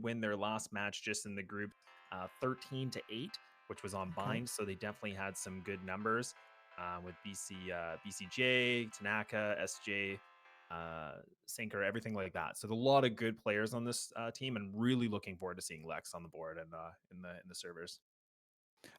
win their last match just in the group 13-8, which was on bind. So they definitely had some good numbers with BCJ, Tanaka, SJ, Sinker, everything like that. So there's a lot of good players on this team, and really looking forward to seeing Lex on the board and in the servers.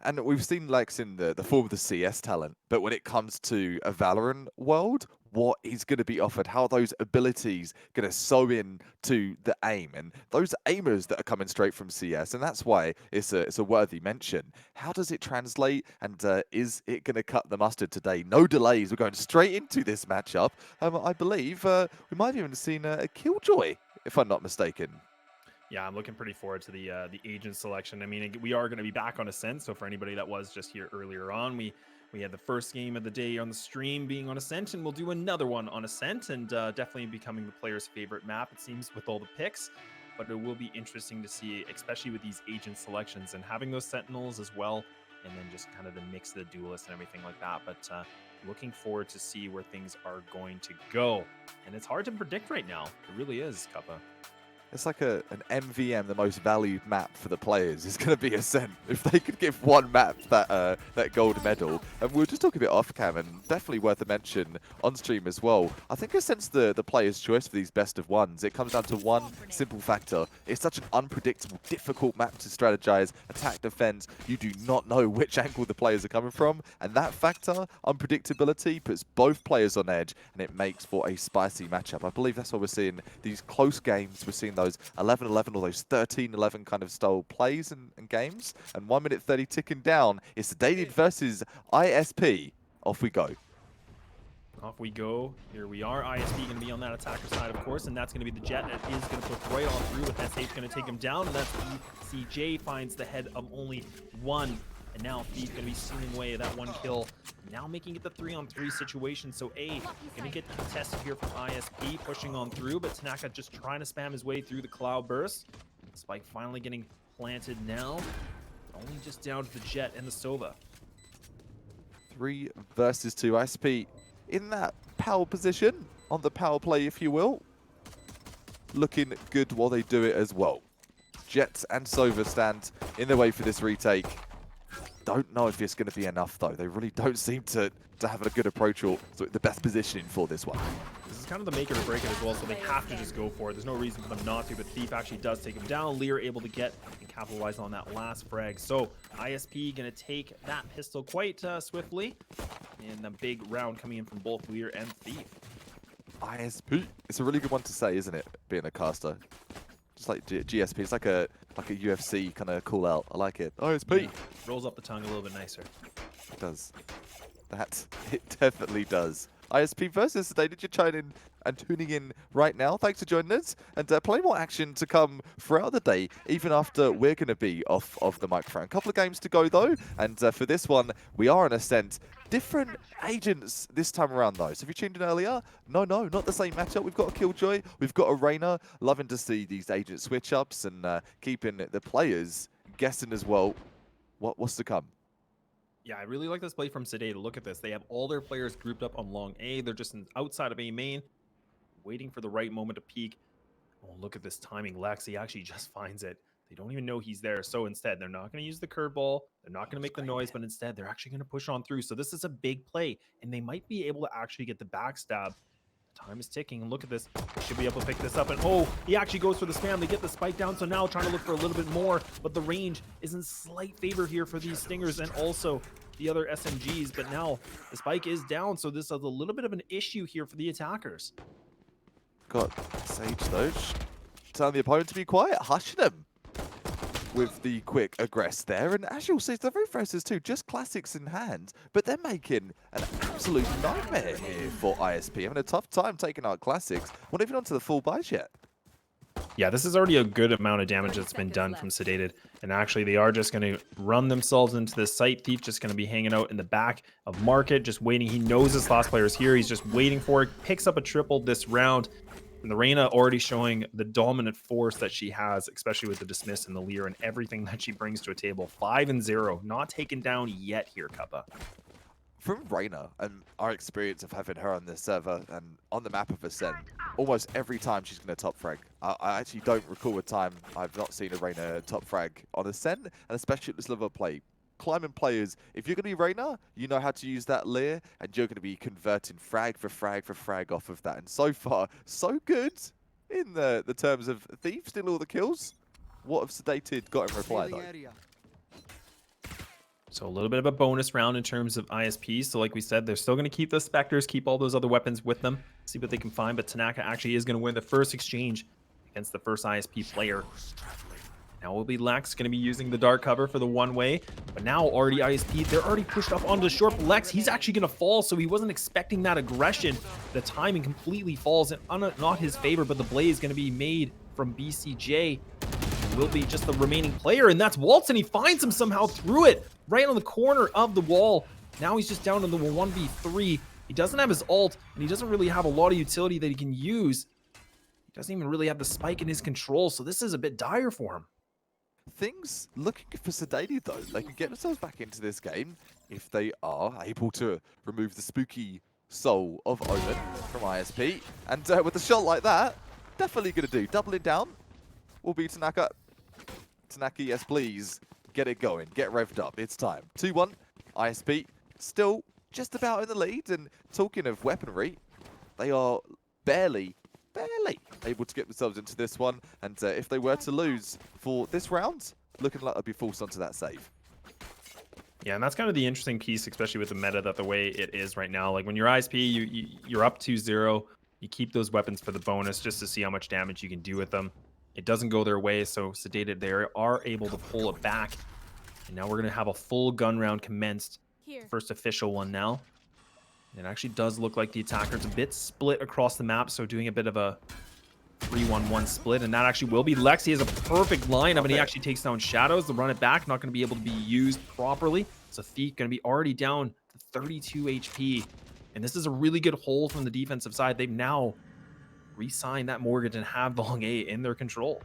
And we've seen Lex in the form of the CS talent, but when it comes to a Valorant world, what he's going to be offered, how those abilities going to sew in to the aim, and those aimers that are coming straight from CS, and that's why it's a worthy mention. How does it translate, and is it going to cut the mustard today? No delays. We're going straight into this matchup. I believe we might have even seen a Killjoy, if I'm not mistaken. Yeah, I'm looking pretty forward to the agent selection. I mean, we are going to be back on Ascent. So for anybody that was just here earlier on, we had the first game of the day on the stream being on Ascent, and we'll do another one on Ascent, and definitely becoming the player's favorite map, it seems, with all the picks. But it will be interesting to see, especially with these agent selections and having those Sentinels as well, and then just kind of the mix of the duelists and everything like that. But looking forward to see where things are going to go. And it's hard to predict right now. It really is, Kappa. It's like an MVM, the most valued map for the players, is going to be Ascent. If they could give one map that gold medal. And we were just talking a bit off cam, and definitely worth a mention on stream as well. I think Ascent's the player's choice for these best of ones. It comes down to one simple factor. It's such an unpredictable, difficult map to strategize, attack, defend. You do not know which angle the players are coming from. And that factor, unpredictability, puts both players on edge, and it makes for a spicy matchup. I believe that's why we're seeing these close games. We're seeing those 11-11 or those 13-11 kind of style plays and games. And 1 minute 30 ticking down. It's Sedated versus ISP. Off we go. Off we go. Here we are. ISP going to be on that attacker side, of course, and that's going to be the Jet that is going to push right on through with SH going to take him down, and that's BCJ finds the head of only one. And now Thief going to be stealing away at that one kill. Now making it the 3-on-3 situation. So A, going to get contested here from ISP, pushing on through, but Tanaka just trying to spam his way through the cloud burst. Spike finally getting planted now. Only just down to the Jet and the Sova. 3 versus 2. ISP in that power position, on the power play, if you will. Looking good while they do it as well. Jet and Sova stand in the way for this retake. Don't know if it's going to be enough, though. They really don't seem to have a good approach or the best positioning for this one. This is kind of the make it or break it as well, so they have to just go for it. There's no reason for them not to, but Thief actually does take him down. Lear able to get and capitalize on that last frag. So ISP going to take that pistol quite swiftly. And a big round coming in from both Lear and Thief. ISP. It's a really good one to say, isn't it, being a caster? Just like GSP. It's like a UFC kind of call out. I like it. ISP. Yeah. Rolls up the tongue a little bit nicer. It does. It definitely does. ISP versus Sedated. You're chiming in and tuning in right now. Thanks for joining us. And plenty more action to come throughout the day, even after we're going to be off the microphone. A couple of games to go, though. And for this one, we are on Ascent. Different agents this time around, though. So if you tuned in earlier, no, not the same matchup. We've got a Killjoy. We've got a Reyna. Loving to see these agent switch-ups and keeping the players guessing as well what's to come. Yeah, I really like this play from Sedated. Look at this. They have all their players grouped up on long A. They're just outside of A main, waiting for the right moment to peek. Oh, look at this timing. Lex, he actually just finds it. They don't even know he's there. So instead, they're not going to use the curveball. They're not going to make the noise, but instead, they're actually going to push on through. So this is a big play, and they might be able to actually get the backstab. Time is ticking, and look at this. They should be able to pick this up, and oh, he actually goes for the spam. They get the spike down, so now trying to look for a little bit more, but the range is in slight favor here for these Stingers and also the other SMGs, but now the spike is down, so this is a little bit of an issue here for the attackers. Got Sage, though, telling the opponent to be quiet, hushing him with the quick aggress there. And as you'll see, the Roof Racers too, just classics in hand, but they're making an absolute nightmare here for ISP. Having a tough time taking out classics. Not even onto the full buys yet. Yeah, this is already a good amount of damage that's been done from Sedated. And actually, they are just going to run themselves into this site. Thief just going to be hanging out in the back of Market, just waiting. He knows his last player is here. He's just waiting for it. Picks up a triple this round. And the Reyna already showing the dominant force that she has, especially with the Dismiss and the Lear and everything that she brings to a table. 5-0. Not taken down yet here, Kappa. From Reyna and our experience of having her on this server and on the map of Ascent, almost every time she's going to top frag. I actually don't recall a time I've not seen a Reyna top frag on Ascent, and especially at this level of play. Climbing players, if you're going to be Reyna, you know how to use that leer, and you're going to be converting frag for frag for frag off of that. And so far, so good in the terms of Thief, stealing all the kills. What have Sedated got in reply, though? So a little bit of a bonus round in terms of ISPs. So like we said, they're still going to keep those Spectres, keep all those other weapons with them, see what they can find. But Tanaka actually is going to win the first exchange against the first ISP player. Now will be Lex going to be using the dark cover for the one-way. But now already ISP, they're already pushed up onto the short. But Lex, he's actually going to fall, so he wasn't expecting that aggression. The timing completely falls in not his favor, but the play is going to be made from BCJ. Will be just the remaining player, and that's Waltz, and he finds him somehow through it, right on the corner of the wall. Now he's just down to the 1v3. He doesn't have his ult, and he doesn't really have a lot of utility that he can use. He doesn't even really have the spike in his control, so this is a bit dire for him. Things looking for Sedated, though. They can get themselves back into this game if they are able to remove the spooky soul of Omen from ISP. And with a shot like that, definitely going to do. Doubling down will be Tanaka. Tanaka, yes, please. Get it going. Get revved up. It's time. 2-1. ISP still just about in the lead. And talking of weaponry, they are barely able to get themselves into this one. And if they were to lose for this round, looking like they'll be forced onto that save. Yeah, and that's kind of the interesting piece, especially with the meta that the way it is right now. Like when you're ISP, you're up 2-0. You keep those weapons for the bonus just to see how much damage you can do with them. It doesn't go their way, so Sedated, they are able to pull it back. And now we're going to have a full gun round commenced. First official one now. It actually does look like the attacker's a bit split across the map, so doing a bit of a 3-1-1 split. And that actually will be Lex. He has a perfect lineup, and he actually takes down Shadows to run it back. Not going to be able to be used properly. So Thief going to be already down to 32 HP. And this is a really good hold from the defensive side. They've now re-sign that mortgage and have Long A in their control.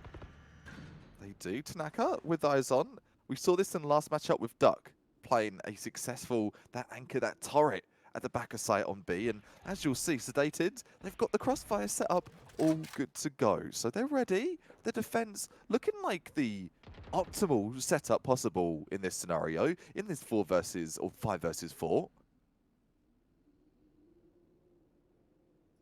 They do. Tanaka with eyes on. We saw this in the last matchup with Duck, playing a successful, that anchor, that turret at the back of site on B. And as you'll see, Sedated, they've got the crossfire set up all good to go. So they're ready. The defense looking like the optimal setup possible in this scenario, in this 5 versus 4.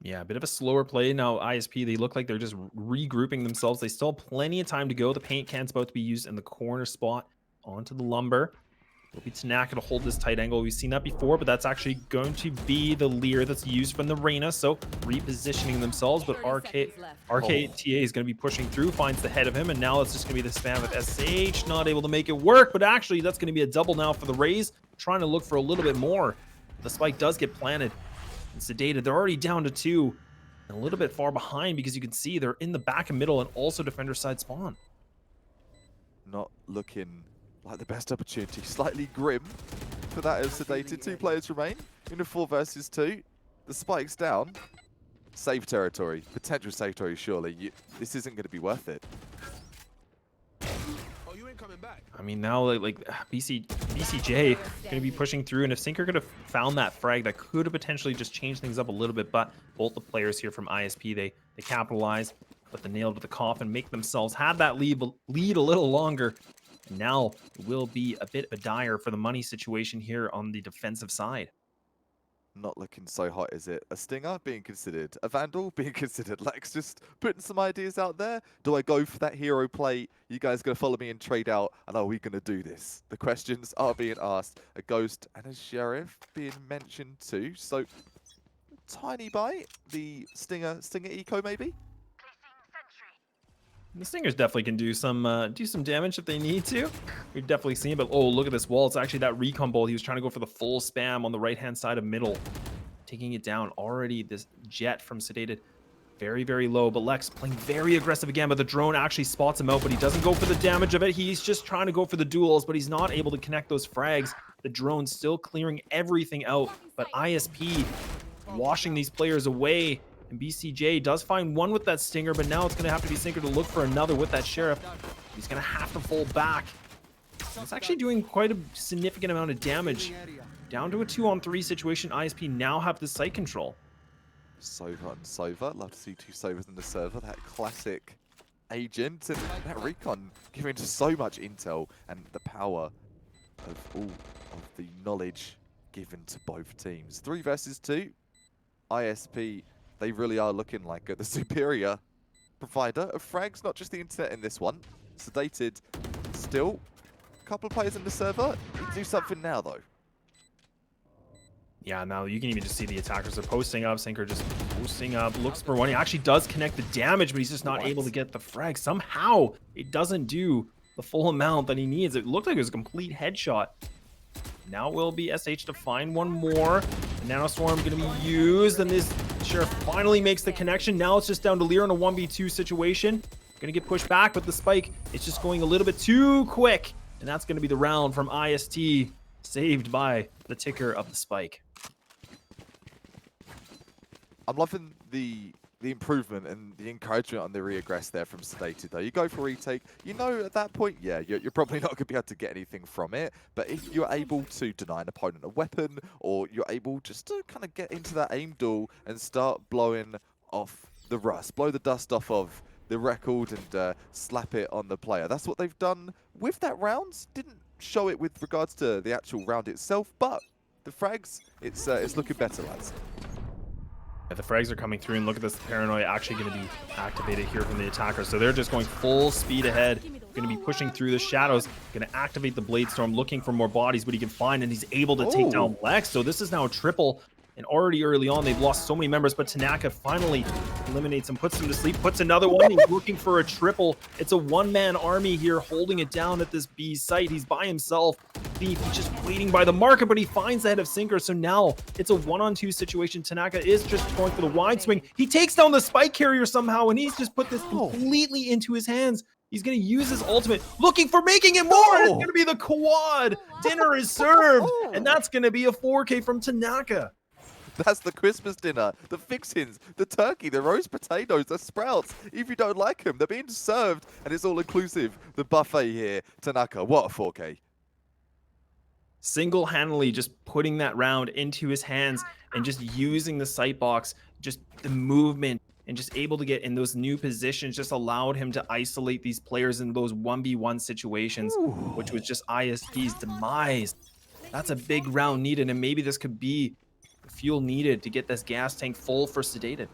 Yeah, a bit of a slower play. Now, ISP, they look like they're just regrouping themselves. They still have plenty of time to go. The paint can's about to be used in the corner spot onto the lumber. Will be Tanaka to hold this tight angle. We've seen that before, but that's actually going to be the leer that's used from the Reyna. So repositioning themselves, but RKTA is going to be pushing through, finds the head of him, and now it's just going to be the spam with SH. Not able to make it work, but actually that's going to be a double now for the Rays. Trying to look for a little bit more. The spike does get planted. And Sedated, they're already down to 2 and a little bit far behind because you can see they're in the back and middle and also defender side spawn. Not looking like the best opportunity. Slightly grim for that as Sedated. 2 players remain in a 4 versus 2. The spike's down. Save territory. Potential save territory, surely. This isn't going to be worth it. I mean, now like BCJ going to be pushing through, and if Sinker could have found that frag, that could have potentially just changed things up a little bit. But both the players here from ISP, they capitalize, put the nail to the coffin, make themselves have that lead a little longer. And now it will be a bit of a dire for the money situation here on the defensive side. Not looking so hot, is it? A Stinger being considered, a Vandal being considered. Lex just putting some ideas out there. Do I go for that hero play? You guys gonna follow me and trade out? And are we gonna do this? The questions are being asked. A Ghost and a Sheriff being mentioned too. So tiny bite. The Stinger eco maybe. The Stingers definitely can do some damage if they need to. We've definitely seen it, but oh, look at this wall. It's actually that recon bolt. He was trying to go for the full spam on the right-hand side of middle. Taking it down already. This jet from Sedated, very, very low. But Lex playing very aggressive again, but the drone actually spots him out, but he doesn't go for the damage of it. He's just trying to go for the duels, but he's not able to connect those frags. The drone still clearing everything out, but ISP washing these players away. And BCJ does find one with that Stinger, but now it's going to have to be Sinker to look for another with that Sheriff. He's going to have to fall back. It's actually doing quite a significant amount of damage. Down to a 2-on-3 situation, ISP now have the site control. Sova and Sova. Love to see two Sovas in the server. That classic agent and that recon giving us so much intel and the power of all of the knowledge given to both teams. 3 versus 2. ISP, they really are looking like the superior provider of frags, not just the internet in this one. Sedated still. A couple of players in the server. Need to do something now though. Yeah, now you can even just see the attackers are posting up. Sinker just posting up, looks for one. He actually does connect the damage, but he's just not able to get the frag. Somehow, it doesn't do the full amount that he needs. It looked like it was a complete headshot. Now will be SH to find one more. The Nanostorm going to be used, and this Sheriff finally makes the connection. Now it's just down to Lear in a 1v2 situation. Going to get pushed back, but the spike, it's just going a little bit too quick. And that's going to be the round from IST, saved by the ticker of the spike. I'm loving the improvement and the encouragement on the reaggress there from Sedated though. You go for retake, you know at that point, yeah, you're probably not going to be able to get anything from it. But if you're able to deny an opponent a weapon, or you're able just to kind of get into that aim duel and start blowing off the rust, blow the dust off of the record and slap it on the player. That's what they've done with that round. Didn't show it with regards to the actual round itself, but the frags, it's looking better, lads. Yeah, the frags are coming through, and look at this paranoia actually going to be activated here from the attackers. So they're just going full speed ahead, going to be pushing through the shadows, going to activate the Blade Storm, looking for more bodies, but he can find, and he's able to take down Lex. So this is now a triple, and already early on, they've lost so many members, but Tanaka finally eliminates him, puts him to sleep, puts another one. He's looking for a triple. It's a one-man army here holding it down at this B site. He's by himself. Thief, he's just waiting by the marker, but he finds the head of Sinker. So now it's a 1-on-2 situation. Tanaka is just going for the wide swing. He takes down the spike carrier somehow, and he's just put this completely into his hands. He's going to use his ultimate, looking for making it more. It's going to be the quad. Dinner is served, and that's going to be a 4K from Tanaka. That's the Christmas dinner, the fixings, the turkey, the roast potatoes, the sprouts. If you don't like them, they're being served, and it's all inclusive. The buffet here, Tanaka, what a 4K. Single-handedly just putting that round into his hands and just using the sight box, just the movement, and just able to get in those new positions just allowed him to isolate these players in those 1v1 situations, which was just ISP's demise. That's a big round needed, and maybe this could be the fuel needed to get this gas tank full for Sedated.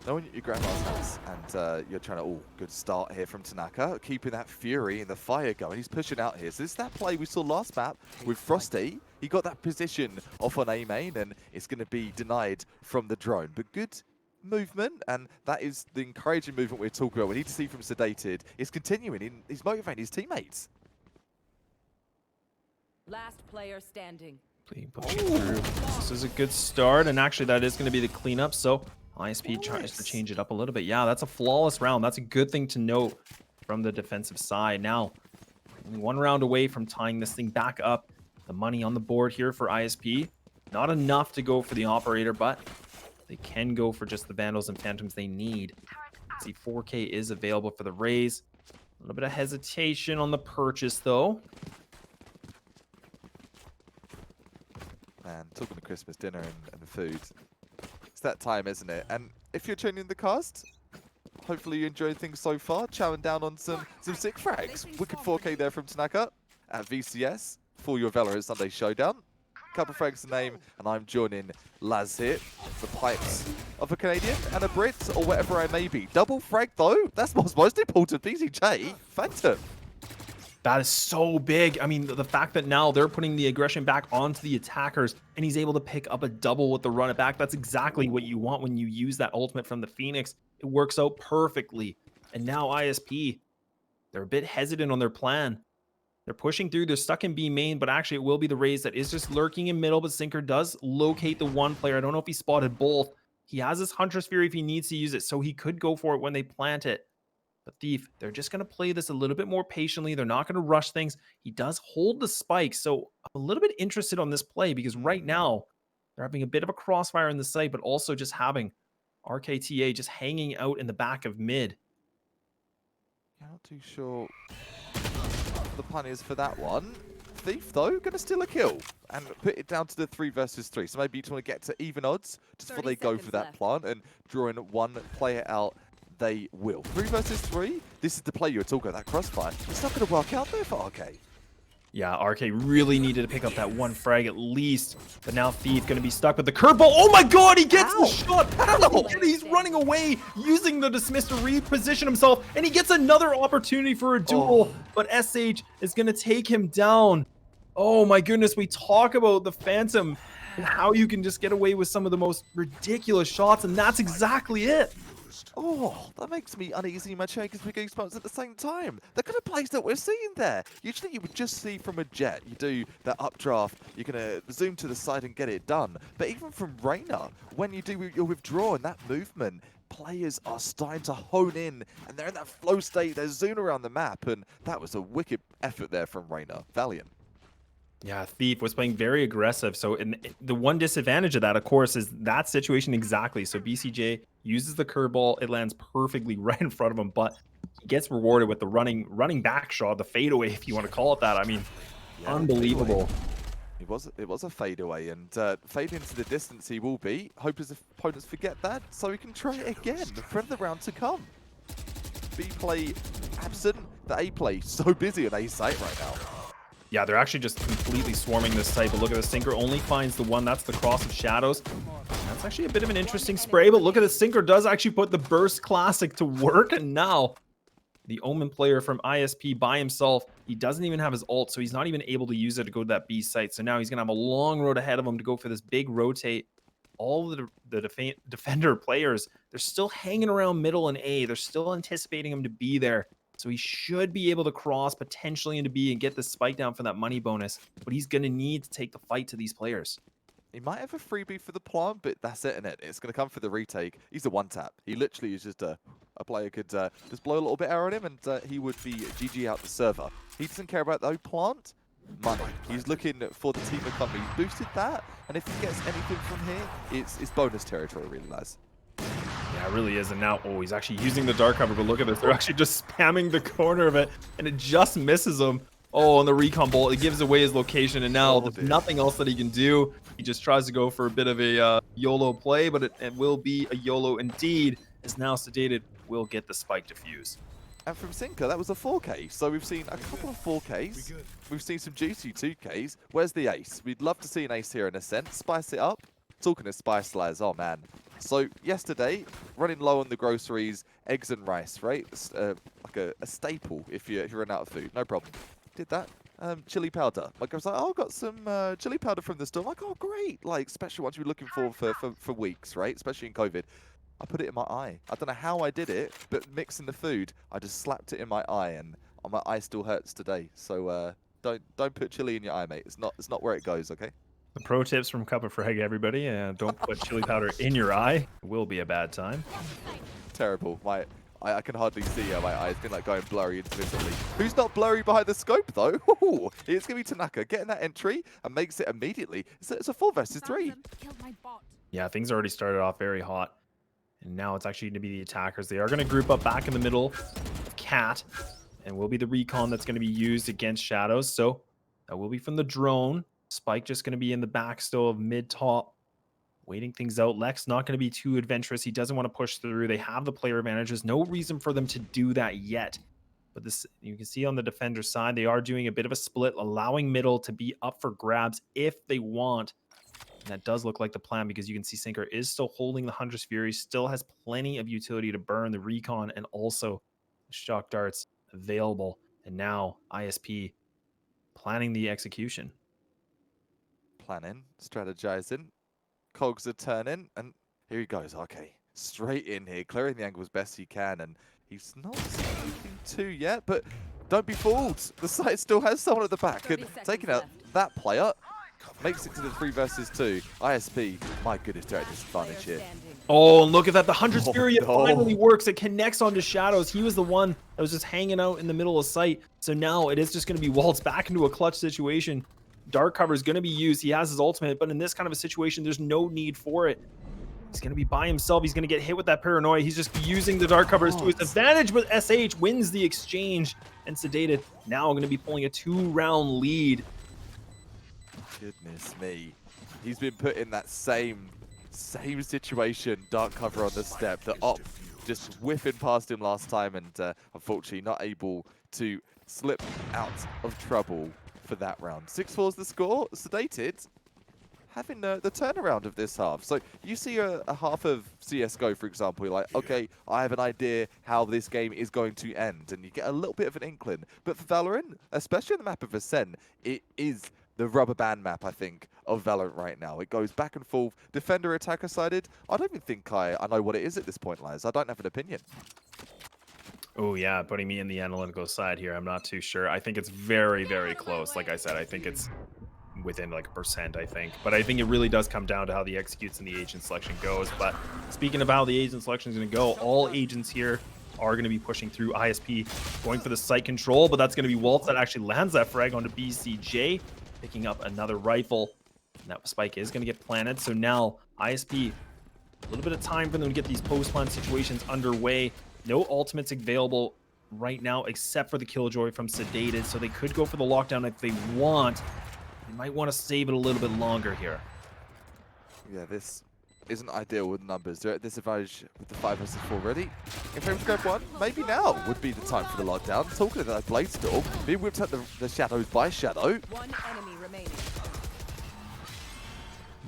Knowing your grandma's house and you're trying to, good start here from Tanaka, keeping that fury and the fire going. He's pushing out here. So this is that play we saw last map with Frosty. He got that position off on A main, and it's going to be denied from the drone. But good movement, and that is the encouraging movement we're talking about. We need to see from Sedated. It's continuing. He's motivating his teammates. Last player standing. Pushing through. This is a good start, and actually that is going to be the cleanup. So ISP tries to change it up a little bit. Yeah, that's a flawless round. That's a good thing to note from the defensive side. Now, only one round away from tying this thing back up. The money on the board here for ISP. Not enough to go for the operator, but they can go for just the Vandals and Phantoms they need. See, 4K is available for the raise. A little bit of hesitation on the purchase, though. Man, talking to Christmas dinner and food. It's that time, isn't it? And if you're tuning in the cast, hopefully you enjoyed things so far. Chowing down on some sick frags. Wicked 4K there from Tanaka at VCS for your Valorant Sunday Showdown. Couple of frags to name, and I'm joining Laz here. The pipes of a Canadian and a Brit, or whatever I may be. Double frag though, that's what's most important. BZJ, Phantom. That is so big. I mean, the fact that now they're putting the aggression back onto the attackers, and he's able to pick up a double with the run it back. That's exactly what you want when you use that ultimate from the Phoenix. It works out perfectly. And now ISP, they're a bit hesitant on their plan. They're pushing through. They're stuck in B main, but actually it will be the raise that is just lurking in middle, but Sinker does locate the one player. I don't know if he spotted both. He has his Hunter's Fury if he needs to use it, so he could go for it when they plant it. But Thief, they're just going to play this a little bit more patiently. They're not going to rush things. He does hold the spike, so I'm a little bit interested on this play because right now they're having a bit of a crossfire in the site, but also just having RKTA just hanging out in the back of mid. Yeah, not too sure for the Pioneers for that one. Thief, though, going to steal a kill and put it down to the 3 versus 3. So maybe you just want to get to even odds just before they go for that plant, and drawing one player out, they will. 3 versus 3, this is the play you were talking about, that crossfire. It's not going to work out there for RK. Yeah, RK really needed to pick up that one frag at least. But now Thief going to be stuck with the curveball. Oh my god, he gets the shot. And he's running away, using the dismiss to reposition himself. And he gets another opportunity for a duel. But SH is going to take him down. Oh my goodness, we talk about the Phantom and how you can just get away with some of the most ridiculous shots. And that's exactly it. Oh, that makes me uneasy in my chair because we're getting goosebumps at the same time. The kind of plays that we're seeing there. Usually you would just see from a Jet, you do that updraft, you're going to zoom to the side and get it done. But even from Reyna, when you do your withdraw and that movement, players are starting to hone in and they're in that flow state, they're zooming around the map, and that was a wicked effort there from Reyna. Valiant. Yeah, Thief was playing very aggressive. So the one disadvantage of that, of course, is that situation exactly. So BCJ uses the curveball. It lands perfectly right in front of him, but he gets rewarded with the running back shot, the fadeaway, if you want to call it that. I mean, yeah, unbelievable. It was a fadeaway, and fade into the distance he will be. Hope his opponents forget that, so he can try it again for the round to come. B play absent, the A play so busy on A site right now. Yeah, they're actually just completely swarming this site, but look at the Sinker only finds the one. That's the Cross of Shadows. That's actually a bit of an interesting spray, but look at the Sinker does actually put the Burst Classic to work, and now the Omen player from ISP by himself, he doesn't even have his ult, so he's not even able to use it to go to that B site. So now he's going to have a long road ahead of him to go for this big rotate. All of the defender players, they're still hanging around middle and A. They're still anticipating him to be there. So he should be able to cross potentially into B and get the spike down for that money bonus. But he's going to need to take the fight to these players. He might have a freebie for the plant, but that's it, innit? It's going to come for the retake. He's a one-tap. He literally is just a player could just blow a little bit air on him, and he would be GG out the server. He doesn't care about, though, plant, money. He's looking for the team economy. He's boosted that, and if he gets anything from here, it's bonus territory, really, lads. Yeah, it really is. And now, oh, he's actually using the dark cover, but look at this. They're actually just spamming the corner of it, and it just misses him. Oh, and the recon bolt, it gives away his location, and now there's nothing else that he can do. He just tries to go for a bit of a YOLO play, but it will be a YOLO indeed, as now Sedated will get the spike defuse. And from Sinker, that was a 4K. So we've seen a couple of 4Ks. We've seen some juicy 2Ks. Where's the ace? We'd love to see an ace here in a sense. Spice it up. Talking of spice, lads, oh man. So yesterday, running low on the groceries, eggs and rice, right? Like a staple if you run out of food, no problem. Did that. Chili powder. Like I was like, oh, I got some chili powder from the store. I'm like, oh, great. Like special ones you've been looking for weeks, right? Especially in COVID. I put it in my eye. I don't know how I did it, but mixing the food, I just slapped it in my eye, and my eye still hurts today. So don't put chili in your eye, mate. It's not where it goes, okay? The pro tips from Cup of Frag, everybody. Don't put chili powder in your eye. It will be a bad time. Terrible. I can hardly see. My eye's been like going blurry intermittently. Who's not blurry behind the scope though? Ooh, it's gonna be Tanaka getting that entry and makes it immediately. It's a 4 versus 3. Yeah, things already started off very hot, and now it's actually going to be the attackers. They are going to group up back in the middle of Cat, and will be the recon that's going to be used against Shadows. So that will be from the drone. Spike just going to be in the back still of mid-top, waiting things out. Lex not going to be too adventurous. He doesn't want to push through. They have the player advantages. No reason for them to do that yet. But this, you can see on the defender side, they are doing a bit of a split, allowing middle to be up for grabs if they want. And that does look like the plan, because you can see Sinker is still holding the Hunter's Fury, still has plenty of utility to burn the recon, and also shock darts available. And now ISP planning the execution. Planning, strategizing. Cogs are turning, and here he goes. Okay, straight in here, clearing the angle as best he can, and he's not anything too yet, but don't be fooled. The site still has someone at the back, and taking out that player makes it to the 3 versus 2. ISP, my goodness, they're at disadvantage here. Oh, and look at that. The Hunter's Fury, it finally works. It connects onto Shadows. He was the one that was just hanging out in the middle of sight. So now it is just going to be waltzed back into a clutch situation. Dark cover is going to be used. He has his ultimate, but in this kind of a situation, there's no need for it. He's going to be by himself. He's going to get hit with that paranoia. He's just using the dark covers to his advantage, but SH wins the exchange. And Sedated now going to be pulling a 2-round lead. Goodness me. He's been put in that same situation. Dark cover on the step. The op just whiffing past him last time and unfortunately not able to slip out of trouble for that round. 6-4 is the score. Sedated having the turnaround of this half. So you see a half of CSGO, for example, you're like, okay, I have an idea how this game is going to end, and you get a little bit of an inkling. But for Valorant, especially on the map of Ascent, it is the rubber band map, I think, of Valorant right now. It goes back and forth, defender, attacker sided. I don't even think I know what it is at this point, Laz. I don't have an opinion. Oh, yeah, putting me in the analytical side here. I'm not too sure. I think it's very, very close. Like I said, I think it's within like 1%, I think. But I think it really does come down to how the executes and the agent selection goes. But speaking of how the agent selection is going to go, all agents here are going to be pushing through. ISP going for the site control, but that's going to be Waltz that actually lands that frag onto BCJ, picking up another rifle. And that spike is going to get planted. So now ISP, a little bit of time for them to get these post-plant situations underway. No ultimates available right now except for the Killjoy from Sedated, so they could go for the lockdown if they want. They might want to save it a little bit longer here. Yeah, this isn't ideal with numbers. They're at disadvantage with the 5 versus 4 ready. If they grab one, maybe now would be the time for the lockdown. Talking of that Blade Storm, being whipped at the shadows by Shadow. One enemy remaining.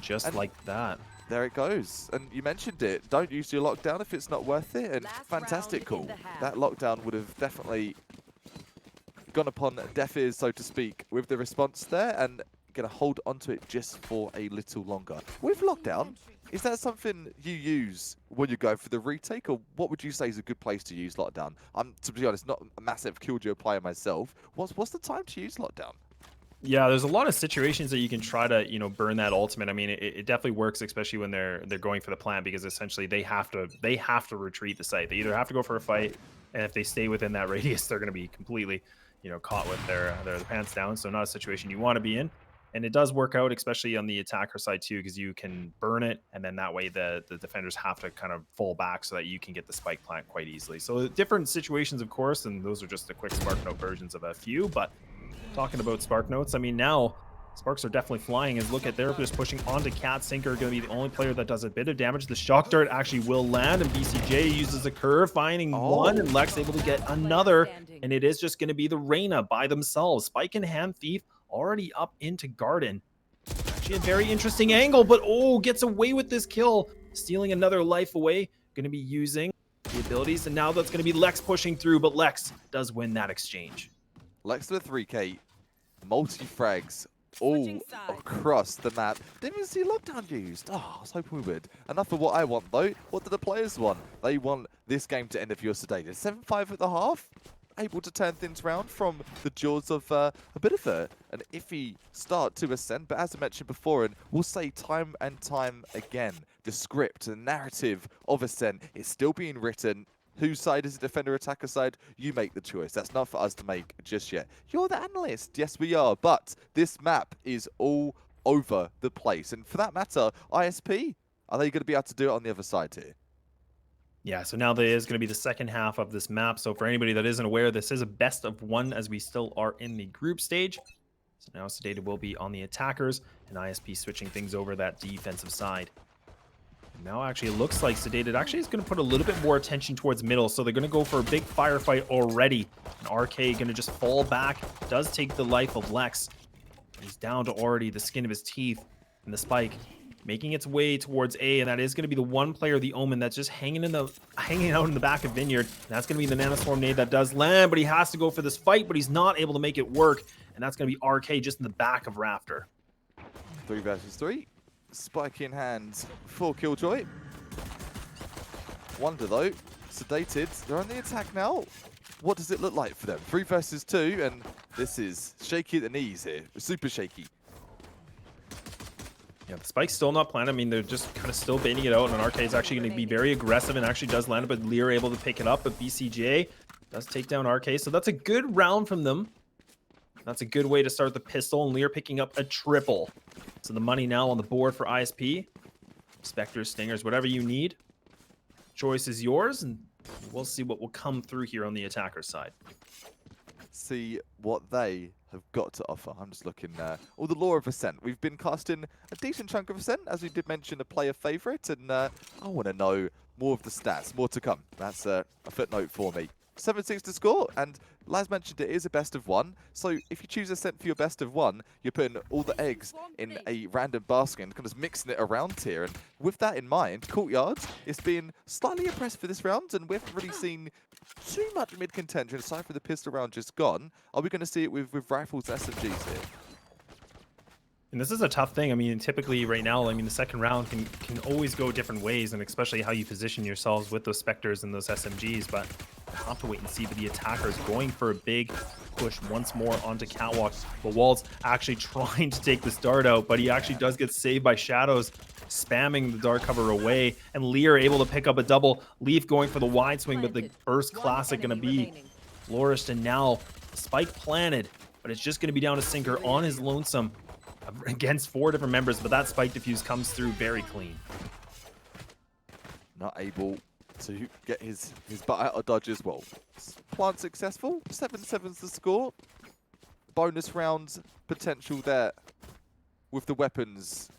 Just like that. There it goes. And you mentioned it. Don't use your lockdown if it's not worth it. And Last fantastic round in call. the half. That lockdown would have definitely gone upon deaf ears, so to speak, with the response there, and going to hold onto it just for a little longer. With lockdown, is that something you use when you go for the retake, or what would you say is a good place to use lockdown? I'm, to be honest, not a massive Killjoy player myself. What's the time to use lockdown? Yeah, there's a lot of situations that you can try to, burn that ultimate. I mean, it definitely works, especially when they're going for the plant, because essentially they have to retreat the site. They either have to go for a fight, and if they stay within that radius, they're going to be completely, caught with their pants down. So not a situation you want to be in. And it does work out, especially on the attacker side too, because you can burn it, and then that way the defenders have to kind of fall back so that you can get the spike plant quite easily. So different situations, of course, and those are just the quick Spark Note versions of a few. But talking about Spark Notes, I mean, now Sparks are definitely flying. As look at they're just pushing onto Cat Sinker, going to be the only player that does a bit of damage. The Shock Dart actually will land, and BCJ uses a curve, finding one, and Lex able to get another. And it is just going to be the Reyna by themselves. Spike and Hand Thief already up into Garden. Actually a very interesting angle, but gets away with this kill, stealing another life away. Going to be using the abilities, and now that's going to be Lex pushing through, but Lex does win that exchange. Lex to the 3K, multi-frags all across the map. Didn't even see lockdown used. Oh, I was hoping we would. Enough of what I want, though. What do the players want? They want this game to end if you're Sedated. 7-5 at the half. Able to turn things around from the jaws of a bit of an iffy start to Ascent. But as I mentioned before, and we'll say time and time again, the script, the narrative of Ascent is still being written. Whose side is it, defender, attacker side? You make the choice. That's not for us to make just yet. You're the analyst. Yes, we are. But this map is all over the place. And for that matter, ISP, are they going to be able to do it on the other side here? Yeah, so now there is going to be the second half of this map. So for anybody that isn't aware, this is a best of one as we still are in the group stage. So now Sedated will be on the attackers, and ISP switching things over that defensive side. Now actually it looks like Sedated actually is going to put a little bit more attention towards middle, so they're going to go for a big firefight already. And RK going to just fall back, does take the life of Lex. He's down to already the skin of his teeth, and the spike making its way towards A, and that is going to be the one player, the Omen, that's just hanging out in the back of Vineyard. And that's going to be the Nanoswarm nade that does land, but he has to go for this fight, but he's not able to make it work, and that's going to be RK just in the back of Rafter. 3 versus 3. Spike in hand for Killjoy. Wonder though, Sedated, they're on the attack now. What does it look like for them? 3 versus 2, and this is shaky at the knees here. Super shaky. Yeah, the spike's still not planned. I mean, they're just kind of still baiting it out, and RK is actually going to be very aggressive and actually does land it, but Lear able to pick it up, but BCJ does take down RK, so that's a good round from them. That's a good way to start the pistol, and Lear picking up a triple. So the money now on the board for ISP. Spectres, Stingers, whatever you need. Choice is yours, and we'll see what will come through here on the attacker side. See what they have got to offer. I'm just looking all the lore of Ascent. We've been casting a decent chunk of Ascent, as we did mention, a player favourite, and I want to know more of the stats, more to come. That's a footnote for me. 7-6 to score, and Laz mentioned it is a best of one, so if you choose Ascent for your best of one, you're putting all the eggs in a random basket and kind of mixing it around here, and with that in mind, Courtyard is being slightly impressed for this round, and we haven't really seen too much mid-contention, aside from the pistol round just gone. Are we going to see it with rifles and SMGs here? And this is a tough thing. I mean, typically right now, I mean, the second round can always go different ways, and especially how you position yourselves with those Spectres and those SMGs, but we'll have to wait and see. But the attacker is going for a big push once more onto Catwalk. But Wald's actually trying to take this dart out, but he actually does get saved by Shadows, spamming the dart cover away, and Lear able to pick up a double. Leaf going for the wide swing, but the first classic going to be flourished, and now spike planted, but it's just going to be down to Sinker on his lonesome against 4 different members, but that spike defuse comes through very clean. Not able to get his butt out of dodge as well. Plant successful, 7-7's the score. Bonus rounds potential there with the weapons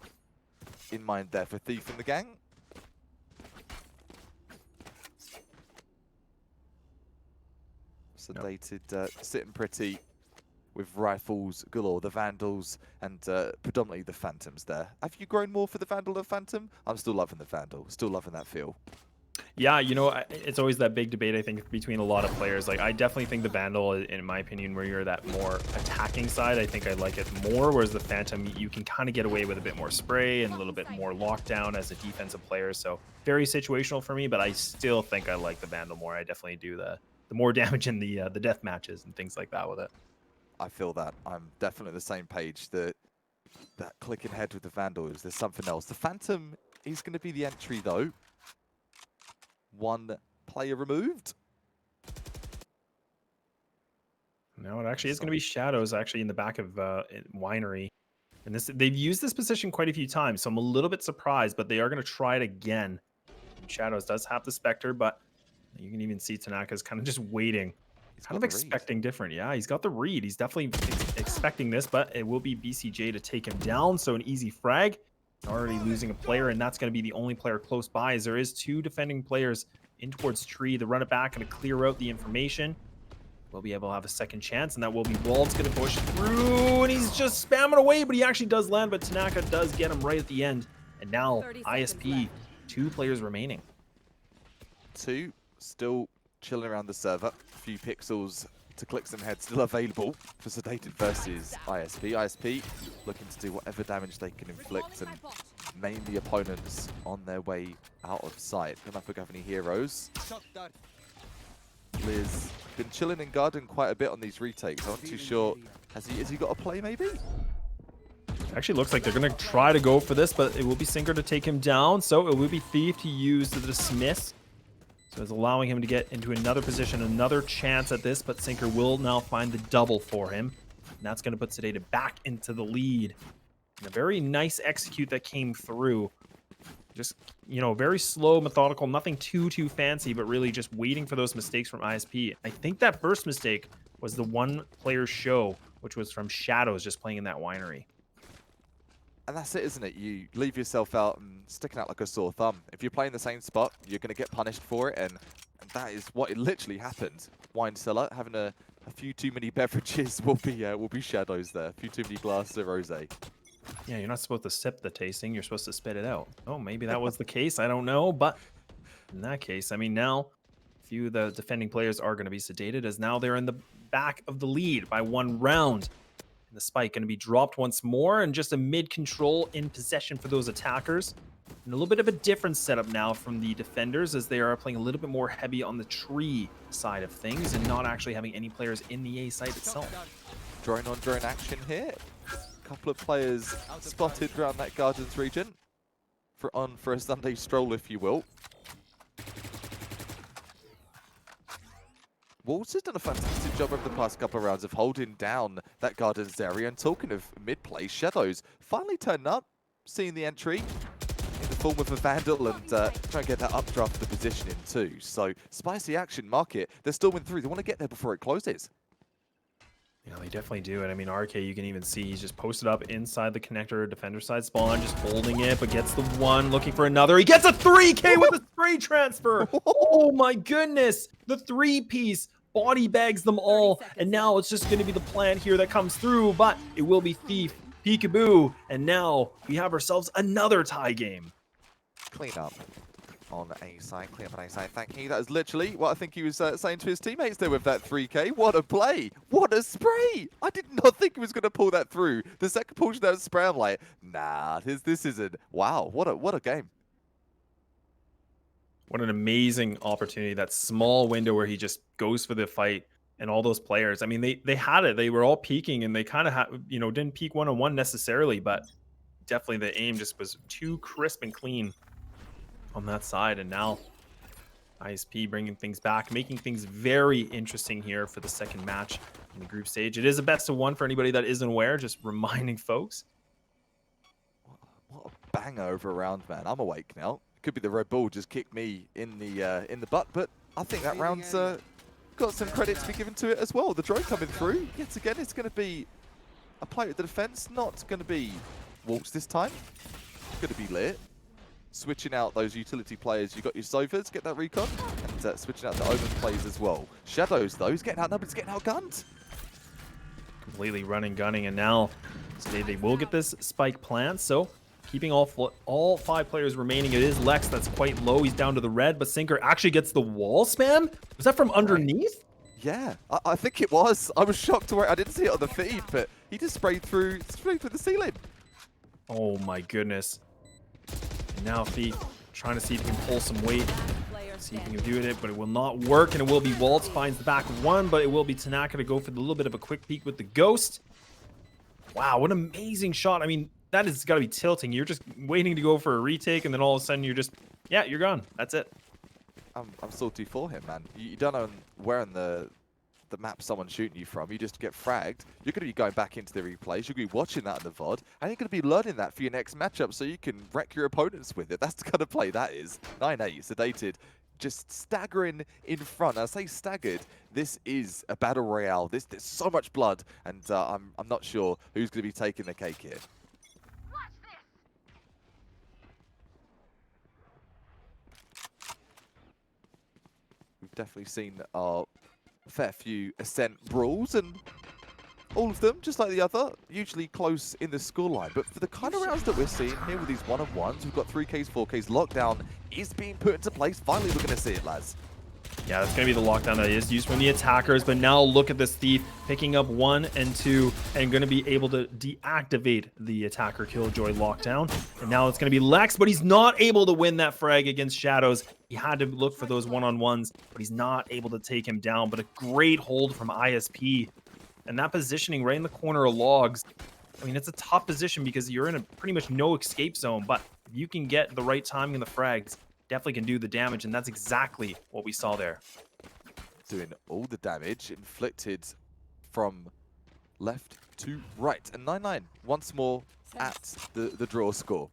in mind there for Thief and the gang. Sedated, sitting pretty with rifles galore, the Vandals, and predominantly the Phantoms there. Have you grown more for the Vandal or Phantom? I'm still loving the Vandal, still loving that feel. Yeah, you know, it's always that big debate, I think, between a lot of players. Like, I definitely think the Vandal, in my opinion, where you're that more attacking side, I think I like it more, whereas the Phantom, you can kind of get away with a bit more spray and a little bit more lockdown as a defensive player. So very situational for me, but I still think I like the Vandal more. I definitely do the more damage in the death matches and things like that with it. I feel that. I'm definitely the same page. That clicking head with the Vandal is there's something else. The Phantom is going to be the entry, though. 1 player removed. No, it actually is going to be Shadows actually in the back of Winery. And they've used this position quite a few times, so I'm a little bit surprised, but they are going to try it again. Shadows does have the Spectre, but you can even see Tanaka's kind of just waiting. He's kind of expecting different. Yeah, he's got the read. He's definitely expecting this, but it will be BCJ to take him down. So an easy frag. Already losing a player, and that's going to be the only player close by, as there is 2 defending players in towards tree. The run it back and to clear out the information. We'll be able to have a second chance, and that will be Wald's going to push through, and he's just spamming away, but he actually does land, but Tanaka does get him right at the end. And now ISP, 2 players remaining. 2 still chilling around the server. A few pixels to click some heads still available for Sedated versus ISP. ISP looking to do whatever damage they can inflict and maim the opponents on their way out of sight. Don't know if we have any heroes. Liz been chilling in garden quite a bit on these retakes. I'm not too sure. Has he got a play maybe? Actually looks like they're going to try to go for this, but it will be Sinker to take him down. So it will be Thief to use the dismiss. So it's allowing him to get into another position, another chance at this, but Sinker will now find the double for him. And that's going to put Sedated back into the lead. And a very nice execute that came through. Just, you know, very slow, methodical, nothing too fancy, but really just waiting for those mistakes from ISP. I think that first mistake was the 1 player show, which was from Shadows just playing in that Winery. And that's it, isn't it? You leave yourself out and sticking out like a sore thumb. If you're playing the same spot, you're going to get punished for it, and that is what it literally happened. Wine cellar having a few too many beverages will be Shadows there. A few too many glasses of rosé. Yeah, you're not supposed to sip the tasting. You're supposed to spit it out. Oh, maybe that was the case. I don't know, but in that case, I mean, now a few of the defending players are going to be Sedated, as now they're in the back of the lead by 1 round. And the spike going to be dropped once more, and just a mid-control in possession for those attackers. And a little bit of a different setup now from the defenders, as they are playing a little bit more heavy on the tree side of things and not actually having any players in the A site itself. Drone on drone action here. A couple of players spotted around that Gardens region for a Sunday stroll, if you will. Wolves has done a fantastic job over the past couple of rounds of holding down that Gardens area. And talking of mid-play, Shadows finally turned up, seeing the entry in the form with a Vandal and try and get that updraft of the position in too. So spicy action, market. They're storming through. They want to get there before it closes. Yeah, they definitely do. And I mean, RK, you can even see he's just posted up inside the connector defender side spawn, just holding it, but gets the one, looking for another. He gets a 3K with a spray transfer. Oh my goodness. The 3-piece body bags them all. And now it's just going to be the plan here that comes through, but it will be Thief, Peekaboo. And now we have ourselves another tie game. Clean up on A side, clean up on A side. Thank you. That is literally what I think he was saying to his teammates there with that 3K. What a play! What a spray! I did not think he was going to pull that through. The second portion of that spray, I'm like, nah, this isn't. Wow, what a game. What an amazing opportunity. That small window where he just goes for the fight, and all those players. I mean, they had it. They were all peeking, and they kind of didn't peek one-on-one necessarily, but definitely the aim just was too crisp and clean on that side. And now ISP bringing things back, making things very interesting here for the second match in the group stage. It is a best of one for anybody that isn't aware, just reminding folks. What a banger over a round, man. I'm awake now. Could be the Red Bull just kicked me in the butt, but I think that round's got some credit to be given to it as well. The drone coming through. Yet again, it's going to be a player at the defense, not going to be Waltz this time. It's going to be Lit. Switching out those utility players. You got your Sovas, get that recon, and switching out the Omen plays as well. Shadows, though, he's getting outnumbered, he's getting outgunned. Completely running, gunning, and now they will get this spike plant, so keeping all 5 players remaining. It is Lex that's quite low. He's down to the red, but Sinker actually gets the wall spam. Was that from underneath? Yeah, I think it was. I was shocked to where I didn't see it on the feed, but he just sprayed through the ceiling. Oh my goodness. And now Thief trying to see if he can pull some weight. See if he can do it, but it will not work, and it will be Waltz finds the back one, but it will be Tanaka to go for the little bit of a quick peek with the Ghost. Wow, what an amazing shot. I mean, that has got to be tilting. You're just waiting to go for a retake, and then all of a sudden you're just, yeah, you're gone. That's it. I'm salty for him, man. You don't know where in the map someone's shooting you from. You just get fragged. You're going to be going back into the replays. You're going to be watching that in the VOD, and you're going to be learning that for your next matchup so you can wreck your opponents with it. That's the kind of play that is. 9-8, Sedated, just staggering in front. I say staggered. This is a battle royale. There's so much blood, and I'm not sure who's going to be taking the cake here. We've definitely seen our fair few Ascent brawls, and all of them, just like the other, usually close in the scoreline. But for the kind of rounds that we're seeing here with these one-on-ones, we've got 3Ks, 4Ks. Lockdown is being put into place. Finally, we're going to see it, lads. Yeah, that's going to be the lockdown that is used from the attackers. But now look at this Thief picking up 1 and 2 and going to be able to deactivate the attacker Killjoy lockdown. And now it's going to be Lex, but he's not able to win that frag against Shadows. He had to look for those one-on-ones, but he's not able to take him down. But a great hold from ISP. And that positioning right in the corner of logs. I mean, it's a tough position because you're in a pretty much no escape zone. But if you can get the right timing in the frags, definitely can do the damage, and that's exactly what we saw there. Doing all the damage inflicted from left to right. And 9-9 once more at the draw score.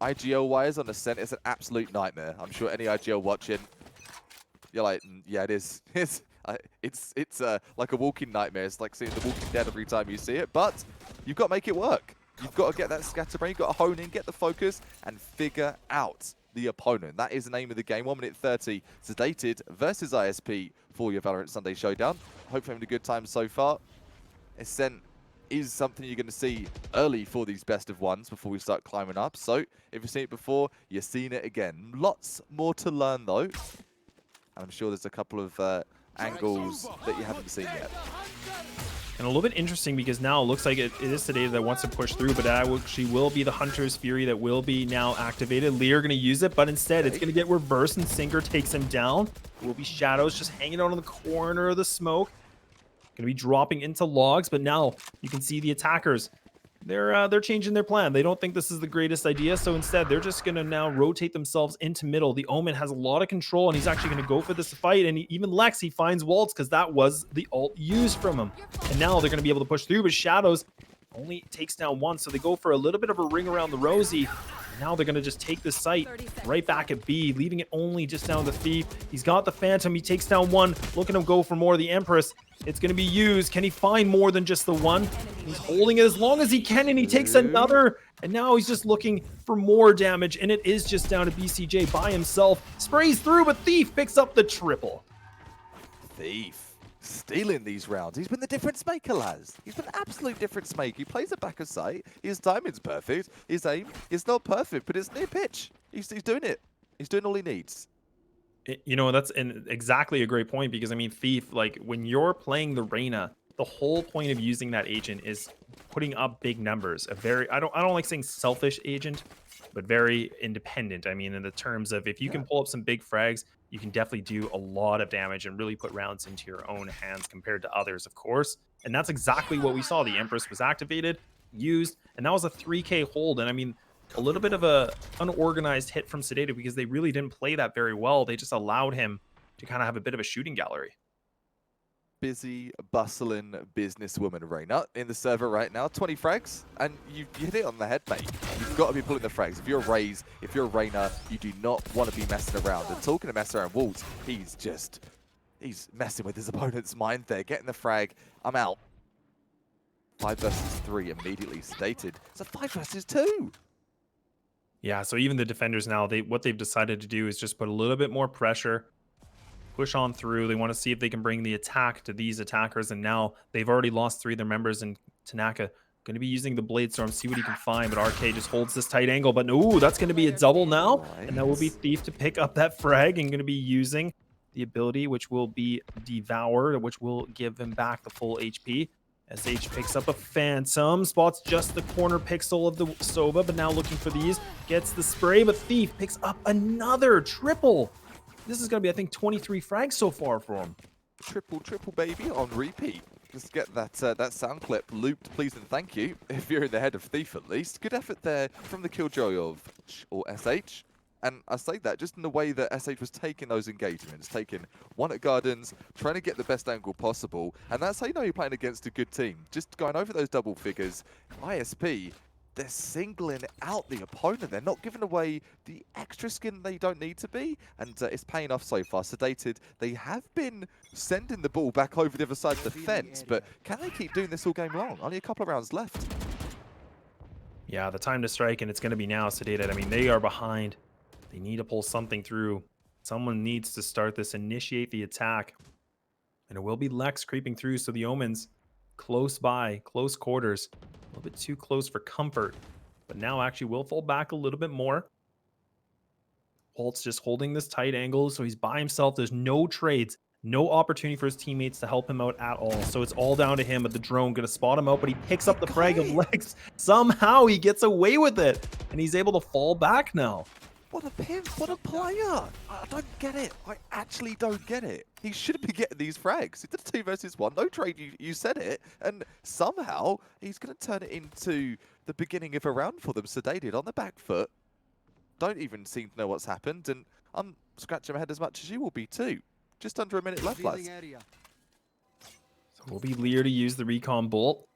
IGL-wise on Ascent, it's an absolute nightmare. I'm sure any IGL watching, you're like, yeah, it is. It's like a walking nightmare. It's like seeing The Walking Dead every time you see it, but you've got to make it work. You've got to get that scatterbrain, you've got to hone in, get the focus, and figure out the opponent. That is the name of the game. 1 minute 30, Sedated versus ISP for your Valorant Sunday Showdown. Hope you're having a good time so far. Ascent is something you're going to see early for these best of ones before we start climbing up. So if you've seen it before, you're seeing it again. Lots more to learn though. And I'm sure there's a couple of angles that you haven't seen yet. And a little bit interesting because now it looks like it is Sedated that wants to push through, but actually will be the Hunter's Fury that will be now activated. Lear going to use it, but instead it's going to get reversed and Sinker takes him down. It will be Shadows just hanging out in the corner of the smoke. Going to be dropping into logs, but now you can see the attackers. They're changing their plan. They don't think this is the greatest idea, so instead they're just going to now rotate themselves into middle. The Omen has a lot of control, and he's actually going to go for this fight, and even Lex, he finds Waltz because that was the ult used from him. And now they're going to be able to push through, but Shadows Only takes down one, so they go for a little bit of a ring around the rosy. And now they're going to just take the site right back at B, leaving it only just down to Thief. He's got the Phantom. He takes down one. Look at him go for more. The Empress. It's going to be used. Can he find more than just the one? He's holding it as long as he can, and he takes another. And now he's just looking for more damage, and it is just down to BCJ by himself. Sprays through, but Thief picks up the triple. Thief stealing these rounds. He's been the difference maker, Laz. He's been an absolute difference maker. He plays a back of sight. His timing's perfect. His aim is not perfect, but it's near pitch. He's doing it. He's doing all he needs. You know, that's exactly a great point, because I mean, Thief, like when you're playing the Reyna, the whole point of using that agent is putting up big numbers. A very, I don't like saying selfish agent, but very independent. I mean, in the terms of if you can pull up some big frags, you can definitely do a lot of damage and really put rounds into your own hands compared to others, of course. And that's exactly what we saw. The Empress was activated, used, and that was a 3K hold. And I mean, a little bit of a unorganized hit from Sedated, because they really didn't play that very well. They just allowed him to kind of have a bit of a shooting gallery. Busy, bustling businesswoman Reyna in the server right now. 20 frags, and you hit it on the head, mate. You've got to be pulling the frags. If you're Raze, if you're Reyna, you do not want to be messing around. And talking to messing around, Walt, he's messing with his opponent's mind there. Getting the frag. I'm out. 5 versus 3 immediately Sedated. It's a 5 versus 2. Yeah, so even the defenders now, what they've decided to do is just put a little bit more pressure, push on through. They want to see if they can bring the attack to these attackers, and now they've already lost 3 of their members, and Tanaka going to be using the Blade Storm, see what he can find, but RK just holds this tight angle, but ooh, that's going to be a double now, and that will be Thief to pick up that frag, and going to be using the ability, which will be Devour, which will give him back the full HP. SH picks up a Phantom, spots just the corner pixel of the Sova, but now looking for these, gets the spray, but Thief picks up another triple. This is going to be, I think, 23 frags so far for him. Triple, baby, on repeat. Just get that sound clip looped, please and thank you, if you're in the head of Thief at least. Good effort there from the Killjoy of SH. And I say that just in the way that SH was taking those engagements, taking one at Gardens, trying to get the best angle possible. And that's how you know you're playing against a good team. Just going over those double figures. ISP, they're singling out the opponent. They're not giving away the extra skin they don't need to be. And it's paying off so far. Sedated, they have been sending the ball back over the other side of the fence. But can they keep doing this all game long? Only a couple of rounds left. Yeah, the time to strike, and it's going to be now, Sedated. I mean, they are behind. They need to pull something through. Someone needs to start this, initiate the attack. And it will be Lex creeping through, so the Omens close by, close quarters. A little bit too close for comfort. But now actually will fall back a little bit more. Walt's just holding this tight angle, so he's by himself. There's no trades, no opportunity for his teammates to help him out at all. So it's all down to him, but the drone going to spot him out, but he picks up the frag of Lex. Somehow he gets away with it, and he's able to fall back now. What a pimp, what a player. I don't get it. I actually don't get it. He shouldn't be getting these frags. He did a 2 versus 1, no trade, you said it. And somehow he's going to turn it into the beginning of a round for them. Sedated on the back foot. Don't even seem to know what's happened. And I'm scratching my head as much as you will be too. Just under a minute left, lads. So will be Lear to use the recon bolt.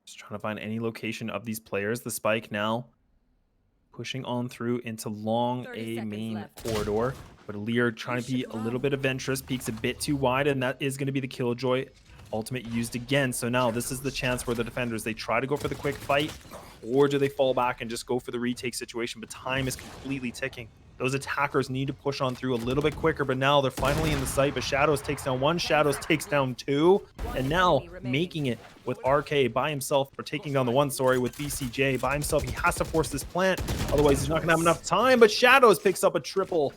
Just trying to find any location of these players. The spike now pushing on through into long A main corridor. But Lear trying to be a little bit adventurous, peeks a bit too wide, and that is going to be the Killjoy ultimate used again. So now this is the chance where the defenders, they try to go for the quick fight, or do they fall back and just go for the retake situation? But time is completely ticking. Those attackers need to push on through a little bit quicker, but now they're finally in the site. But Shadows takes down 1, Shadows takes down 2, and now making it with RK by himself, or taking down the 1, sorry, with BCJ by himself. He has to force this plant, otherwise he's not gonna have enough time. But Shadows picks up a triple,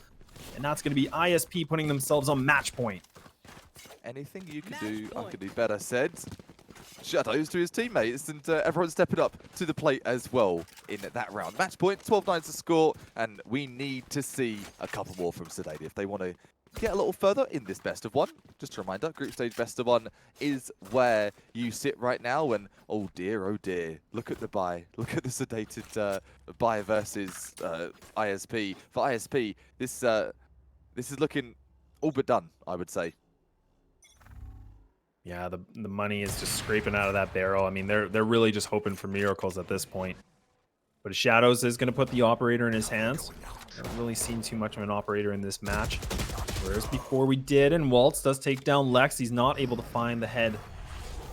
and that's gonna be ISP putting themselves on match point. Anything you can do, I can do better, said Shadows to his teammates, and everyone stepping up to the plate as well in that round. Match point, 12-9 to score, and we need to see a couple more from Sedated if they want to get a little further in this best of 1. Just a reminder, group stage best of 1 is where you sit right now, and oh dear, look at the buy. Look at the Sedated buy versus ISP. For ISP, this is looking all but done, I would say. Yeah, the money is just scraping out of that barrel. I mean, they're really just hoping for miracles at this point. But Shadows is going to put the operator in his hands. Haven't really seen too much of an operator in this match. Whereas before we did, and Waltz does take down Lex. He's not able to find the head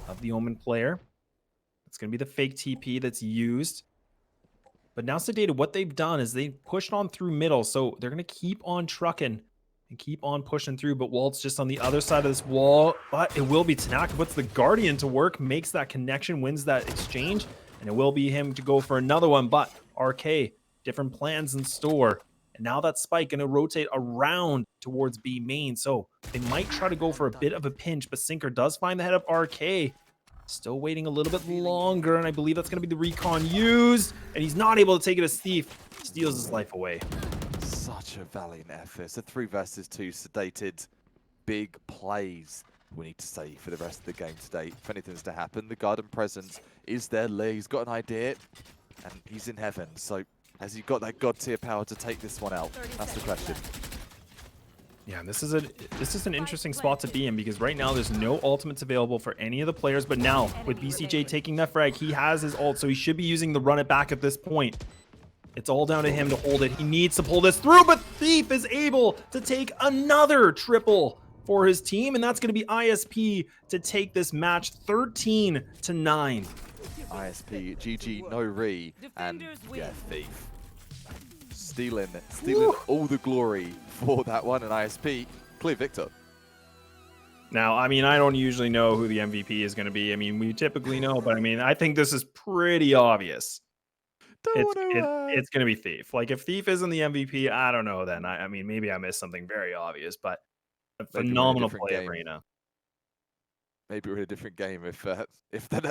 of the Omen player. It's going to be the fake TP that's used. But now Sedated, what they've done is they pushed on through middle. So they're going to keep on trucking and keep on pushing through. But Walt's just on the other side of this wall. But it will be Tanaka puts the Guardian to work, makes that connection, wins that exchange. And it will be him to go for another one. But RK, different plans in store. And now that Spike going to rotate around towards B main. So they might try to go for a bit of a pinch. But Sinker does find the head of RK. Still waiting a little bit longer, and I believe that's going to be the recon used, and he's not able to take it as Thief steals his life away. Such a valiant effort. It's a 3 versus 2 Sedated. Big plays we need to say for the rest of the game today. If anything's to happen, the Garden Presence is there. Lee, he's got an idea, and he's in heaven. So has he got that God tier power to take this one out? That's the question. Yeah, and this is an interesting spot to be in because right now there's no ultimates available for any of the players, but now with BCJ taking that frag, he has his ult, so he should be using the run it back at this point. It's all down to him to hold it. He needs to pull this through, but Thief is able to take another triple for his team, and that's going to be ISP to take this match 13-9. ISP, GG, no re, and yeah, Thief. Stealing all the glory for that one, and ISP, clear victor. Now, I mean, I don't usually know who the MVP is going to be. I mean, we typically know, but I mean, I think this is pretty obvious. It's going to be Thief. Like, if Thief isn't the MVP, I don't know then. I mean, maybe I missed something very obvious, but a phenomenal play of Reina. Maybe we're in a different game if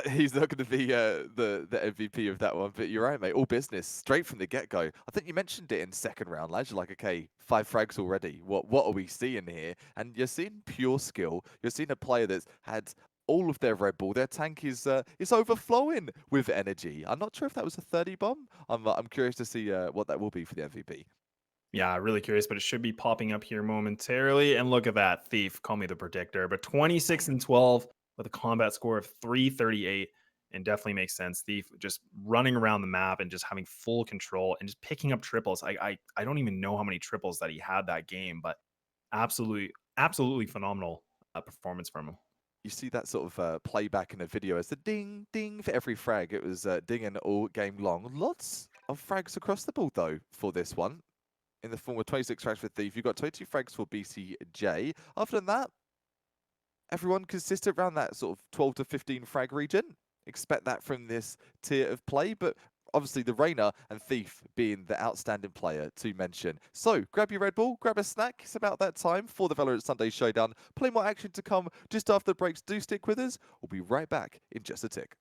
he's not going to be the MVP of that one. But you're right, mate. All business, straight from the get-go. I think you mentioned it in second round, lads. You're like, okay, 5 frags already. What are we seeing here? And you're seeing pure skill. You're seeing a player that's had all of their Red Bull. Their tank is overflowing with energy. I'm not sure if that was a 30 bomb. I'm curious to see what that will be for the MVP. Yeah, really curious, but it should be popping up here momentarily. And look at that, Thief, call me the predictor. But 26-12 with a combat score of 338, and definitely makes sense. Thief just running around the map and just having full control and just picking up triples. I don't even know how many triples that he had that game, but absolutely phenomenal performance from him. You see that sort of playback in a video as the ding, ding for every frag. It was dinging all game long. Lots of frags across the board, though, for this one. In the form of 26 frags for Thief. You've got 22 frags for BCJ. Other than that, everyone consistent around that sort of 12 to 15 frag region. Expect that from this tier of play, but obviously the Reina and Thief being the outstanding player to mention. So grab your Red Bull, grab a snack. It's about that time for the Valorant Sunday Showdown. Plenty more action to come just after the breaks. Do stick with us. We'll be right back in just a tick.